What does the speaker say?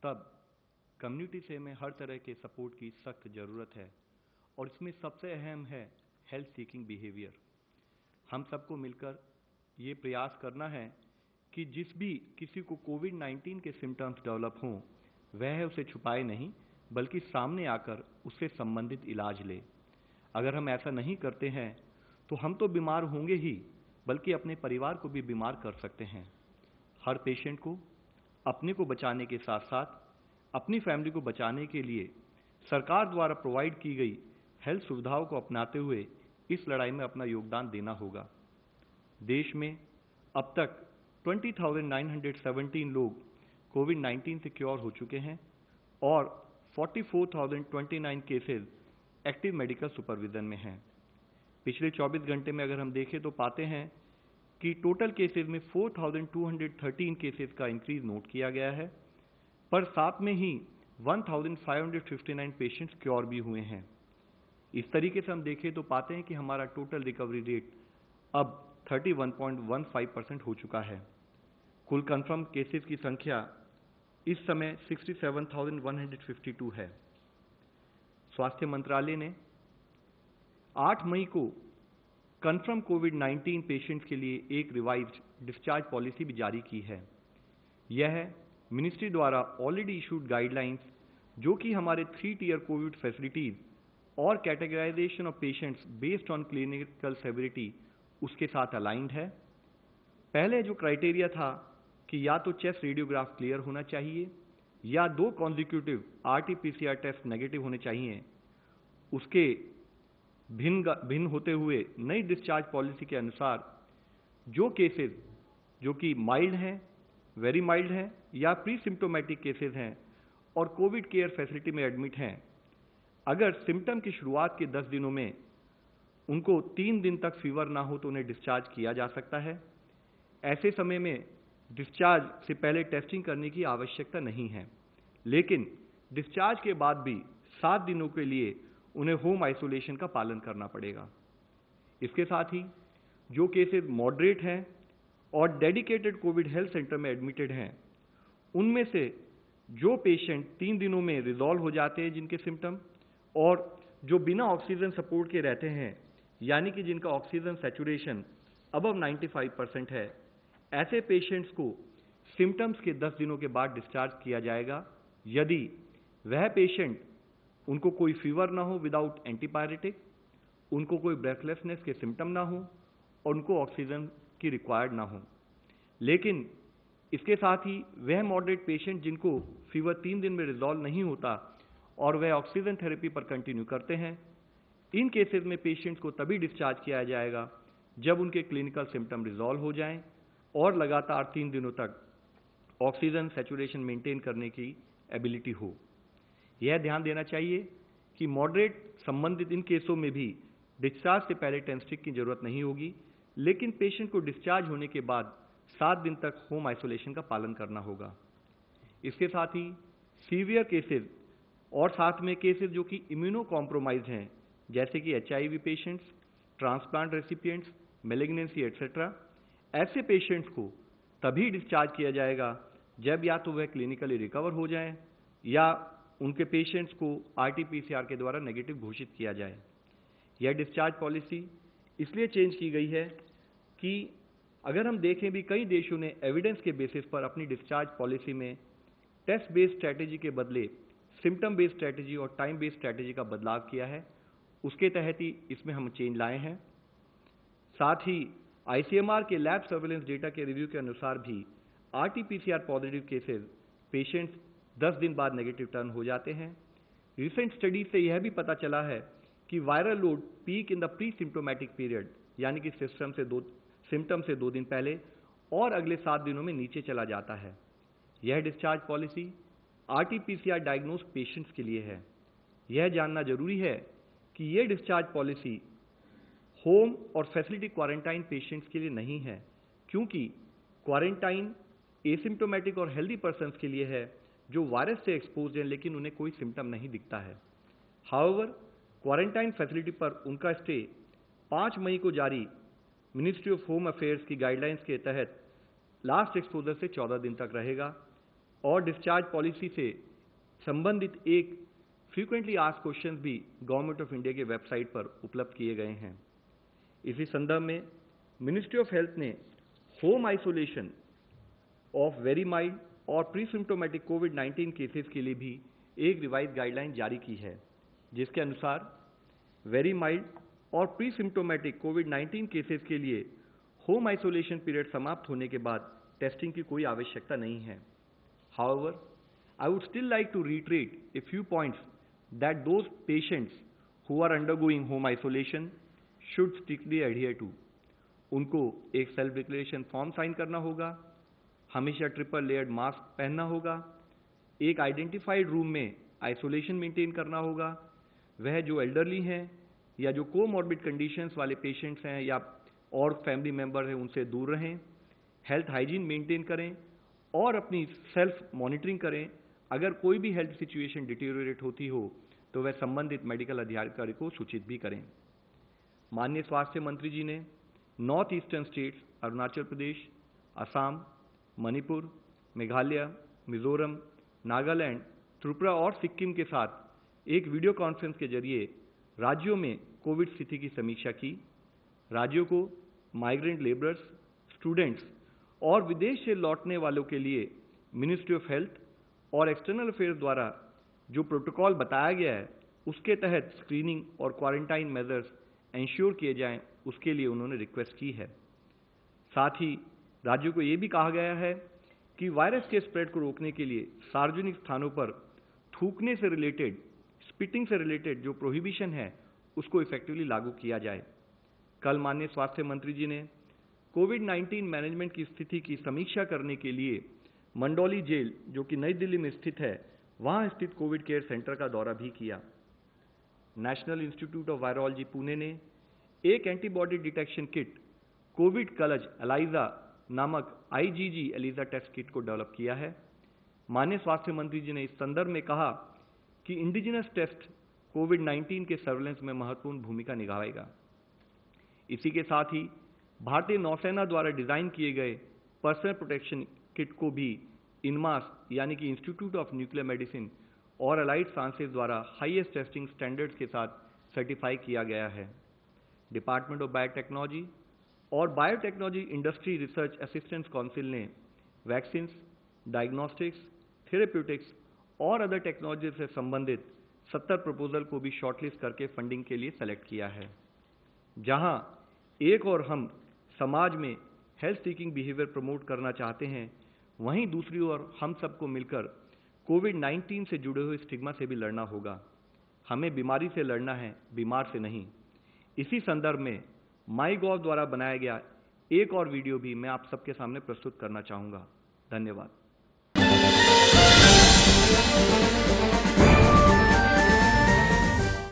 सब कम्युनिटी से हमें हर तरह के सपोर्ट की सख्त ज़रूरत है और इसमें सबसे अहम है हेल्थ सीकिंग बिहेवियर। हम सबको मिलकर ये प्रयास करना है कि जिस भी किसी को कोविड-19 के सिम्टम्स डेवलप हों वह उसे छुपाए नहीं बल्कि सामने आकर उससे संबंधित इलाज ले। अगर हम ऐसा नहीं करते हैं तो हम तो बीमार होंगे ही बल्कि अपने परिवार को भी बीमार कर सकते हैं। हर पेशेंट को अपने को बचाने के साथ साथ अपनी फैमिली को बचाने के लिए सरकार द्वारा प्रोवाइड की गई हेल्थ सुविधाओं को अपनाते हुए इस लड़ाई में अपना योगदान देना होगा। देश में अब तक 20,917 लोग कोविड-19 से क्योर हो चुके हैं और 44,029 केसेस एक्टिव मेडिकल सुपरविजन में हैं। पिछले 24 घंटे में अगर हम देखें तो पाते हैं कि टोटल केसेस में 4,213 केसेस का इंक्रीज नोट किया गया है, पर साथ में ही 1,559 पेशेंट्स क्योर भी हुए हैं। इस तरीके से हम देखें तो पाते हैं कि हमारा टोटल रिकवरी रेट अब 31.15% हो चुका है। कुल कंफर्म केसेस की संख्या इस समय 67,152 है। स्वास्थ्य मंत्रालय ने 8 मई को कंफर्म कोविड-19 पेशेंट्स के लिए एक रिवाइज्ड डिस्चार्ज पॉलिसी भी जारी की है। यह मिनिस्ट्री द्वारा ऑलरेडी इशूड गाइडलाइंस जो कि हमारे 3 टियर कोविड फैसिलिटीज और categorization of patients based on clinical severity उसके साथ अलाइंड है। पहले जो क्राइटेरिया था कि या तो चेस्ट रेडियोग्राफ क्लियर होना चाहिए या 2 कॉन्जिक्यूटिव RT-PCR टेस्ट नेगेटिव होने चाहिए, उसके भिन्न होते हुए नई डिस्चार्ज पॉलिसी के अनुसार जो केसेस जो कि माइल्ड हैं, वेरी माइल्ड हैं या प्री सिम्टोमेटिक केसेस हैं और कोविड केयर फैसिलिटी में एडमिट हैं, अगर सिम्टम की शुरुआत के 10 दिनों में उनको 3 दिन तक फीवर ना हो तो उन्हें डिस्चार्ज किया जा सकता है। ऐसे समय में डिस्चार्ज से पहले टेस्टिंग करने की आवश्यकता नहीं है, लेकिन डिस्चार्ज के बाद भी 7 दिनों के लिए उन्हें होम आइसोलेशन का पालन करना पड़ेगा। इसके साथ ही जो केसेस मॉडरेट हैं और डेडिकेटेड कोविड हेल्थ सेंटर में एडमिटेड हैं, उनमें से जो पेशेंट 3 दिनों में रिजॉल्व हो जाते हैं जिनके सिम्टम और जो बिना ऑक्सीजन सपोर्ट के रहते हैं, यानी कि जिनका ऑक्सीजन सैचुरेशन अबव 95% है, ऐसे पेशेंट्स को सिम्टम्स के 10 दिनों के बाद डिस्चार्ज किया जाएगा यदि वह पेशेंट उनको कोई फीवर ना हो विदाउट एंटीपायरेटिक, उनको कोई ब्रेथलेसनेस के सिम्टम ना हो और उनको ऑक्सीजन की रिक्वायर्ड ना हो। लेकिन इसके साथ ही वह मॉडरेट पेशेंट जिनको फीवर 3 दिन में रिजॉल्व नहीं होता और वह ऑक्सीजन थेरेपी पर कंटिन्यू करते हैं, इन केसेस में पेशेंट्स को तभी डिस्चार्ज किया जाएगा जब उनके क्लिनिकल सिम्टम रिजॉल्व हो जाएं और लगातार 3 दिनों तक ऑक्सीजन सैचुरेशन मेंटेन करने की एबिलिटी हो। यह ध्यान देना चाहिए कि मॉडरेट संबंधित इन केसों में भी डिस्चार्ज से पहले टेस्टिंग की जरूरत नहीं होगी, लेकिन पेशेंट को डिस्चार्ज होने के बाद 7 दिन तक होम आइसोलेशन का पालन करना होगा। इसके साथ ही सीवियर केसेस और साथ में केसेस जो कि इम्यूनो कॉम्प्रोमाइज हैं, जैसे कि HIV patients, transplant recipients, malignancy etcetera, ऐसे पेशेंट्स को तभी डिस्चार्ज किया जाएगा जब या तो वह क्लिनिकली रिकवर हो जाएं या उनके पेशेंट्स को RT-PCR के द्वारा नेगेटिव घोषित किया जाए। यह डिस्चार्ज पॉलिसी इसलिए चेंज की गई है कि अगर हम देखें भी कई देशों ने एविडेंस के बेसिस पर अपनी डिस्चार्ज पॉलिसी में टेस्ट बेस्ड स्ट्रैटेजी के बदले सिम्टम बेस्ड स्ट्रैटेजी और टाइम बेस्ड स्ट्रैटेजी का बदलाव किया है। उसके तहत ही इसमें हम चेंज लाए हैं। साथ ही ICMR के लैब सर्वेलेंस डेटा के रिव्यू के अनुसार भी RT-PCR पॉजिटिव केसेस पेशेंट्स 10 दिन बाद नेगेटिव टर्न हो जाते हैं। रिसेंट स्टडी से यह भी पता चला है कि viral load peak in the pre symptomatic period, यानी कि सिम्टम से 2 दिन पहले और अगले 7 दिनों में नीचे चला जाता है। यह discharge policy RT-PCR diagnosed patients के लिए है। यह जानना जरूरी है कि यह डिस्चार्ज पॉलिसी होम और फैसिलिटी क्वारंटाइन पेशेंट्स के लिए नहीं है, क्योंकि क्वारंटाइन एसिम्टोमेटिक और हेल्दी पर्सन्स के लिए है जो वायरस से एक्सपोज हैं लेकिन उन्हें कोई सिम्टम नहीं दिखता है। हाउएवर, क्वारंटाइन फैसिलिटी पर उनका स्टे 5 मई को जारी मिनिस्ट्री ऑफ होम अफेयर्स की गाइडलाइंस के तहत लास्ट एक्सपोजर से 14 दिन तक रहेगा। और डिस्चार्ज पॉलिसी से संबंधित एक फ्रीक्वेंटली आस्क्ड क्वेश्चंस भी गवर्नमेंट ऑफ इंडिया के वेबसाइट पर उपलब्ध किए गए हैं। इसी संदर्भ में मिनिस्ट्री ऑफ हेल्थ ने home isolation of very mild और प्री सिम्टोमेटिक कोविड-19 केसेस के लिए भी एक रिवाइज गाइडलाइन जारी की है, जिसके अनुसार वेरी माइल्ड और प्री सिम्टोमेटिक कोविड-19 केसेस के लिए होम आइसोलेशन पीरियड समाप्त होने के बाद टेस्टिंग की कोई आवश्यकता नहीं है। However, I would still like to reiterate a few points that those patients who are undergoing home isolation should strictly adhere to. उनको एक सेल्फ डिक्लेरेशन फॉर्म साइन करना होगा, हमेशा ट्रिपल लेयर्ड मास्क पहनना होगा, एक आइडेंटिफाइड रूम में isolation maintain करना होगा, वह जो एल्डरली हैं या जो कोमॉर्बिड कंडीशंस वाले पेशेंट्स हैं या और फैमिली मेंबर हैं उनसे दूर रहें, हेल्थ हाइजीन मेंटेन करें और अपनी सेल्फ मॉनिटरिंग करें। अगर कोई भी हेल्थ सिचुएशन डिटेरियोरेट होती हो तो वह संबंधित मेडिकल अधिकारी को सूचित भी करें। माननीय स्वास्थ्य मंत्री जी ने north eastern states Arunachal Pradesh, Assam, Manipur, Meghalaya, Mizoram, Nagaland, Tripura और सिक्किम के साथ एक वीडियो कॉन्फ्रेंस के जरिए राज्यों में कोविड स्थिति की समीक्षा की। राज्यों को माइग्रेंट लेबरर्स, स्टूडेंट्स और विदेश से लौटने वालों के लिए मिनिस्ट्री ऑफ हेल्थ और एक्सटर्नल अफेयर्स द्वारा जो प्रोटोकॉल बताया गया है उसके तहत स्क्रीनिंग और क्वारंटाइन मेजर्स इंश्योर किए जाएं, उसके लिए उन्होंने रिक्वेस्ट की है। साथ ही राज्यों को ये भी कहा गया है कि वायरस के स्प्रेड को रोकने के लिए सार्वजनिक स्थानों पर थूकने से रिलेटेड, स्पिटिंग से रिलेटेड जो प्रोहिबिशन है उसको इफेक्टिवली लागू किया जाए। कल माननीय स्वास्थ्य मंत्री जी ने कोविड-19 मैनेजमेंट की स्थिति की समीक्षा करने के लिए मंडौली जेल, जो कि नई दिल्ली में स्थित है, वहां स्थित कोविड केयर सेंटर का दौरा भी किया। National Institute of Virology Pune ने एक एंटीबॉडी डिटेक्शन किट कोविड कलज एलाइजा नामक IgG एलिजा टेस्ट किट को डेवलप किया है। माननीय स्वास्थ्य मंत्री जी ने इस संदर्भ में कहा कि इंडिजिनस टेस्ट कोविड-19 के सर्वेलेंस में महत्वपूर्ण भूमिका निभाएगा। इसी के साथ ही भारतीय नौसेना द्वारा डिजाइन किए गए पर्सनल प्रोटेक्शन किट को भी इनमास यानी कि इंस्टीट्यूट ऑफ न्यूक्लियर मेडिसिन और अलाइड साइंसेज द्वारा हाईएस्ट टेस्टिंग स्टैंडर्ड्स के साथ सर्टिफाई किया गया है। डिपार्टमेंट ऑफ बायोटेक्नोलॉजी और biotechnology industry research assistance council ने वैक्सीन्स, डायग्नोस्टिक्स, थेरेप्यूटिक्स और अदर टेक्नोलॉजी से संबंधित 70 प्रपोजल को भी शॉर्टलिस्ट करके फंडिंग के लिए सेलेक्ट किया है। जहां एक और हम समाज में हेल्थ सीकिंग बिहेवियर प्रमोट करना चाहते हैं, वहीं दूसरी ओर हम सबको मिलकर कोविड-19 से जुड़े हुए स्टिग्मा से भी लड़ना होगा। हमें बीमारी से लड़ना है, बीमार से नहीं। इसी संदर्भ में MyGov द्वारा बनाया गया एक और वीडियो भी मैं आप सबके सामने प्रस्तुत करना चाहूँगा। धन्यवाद।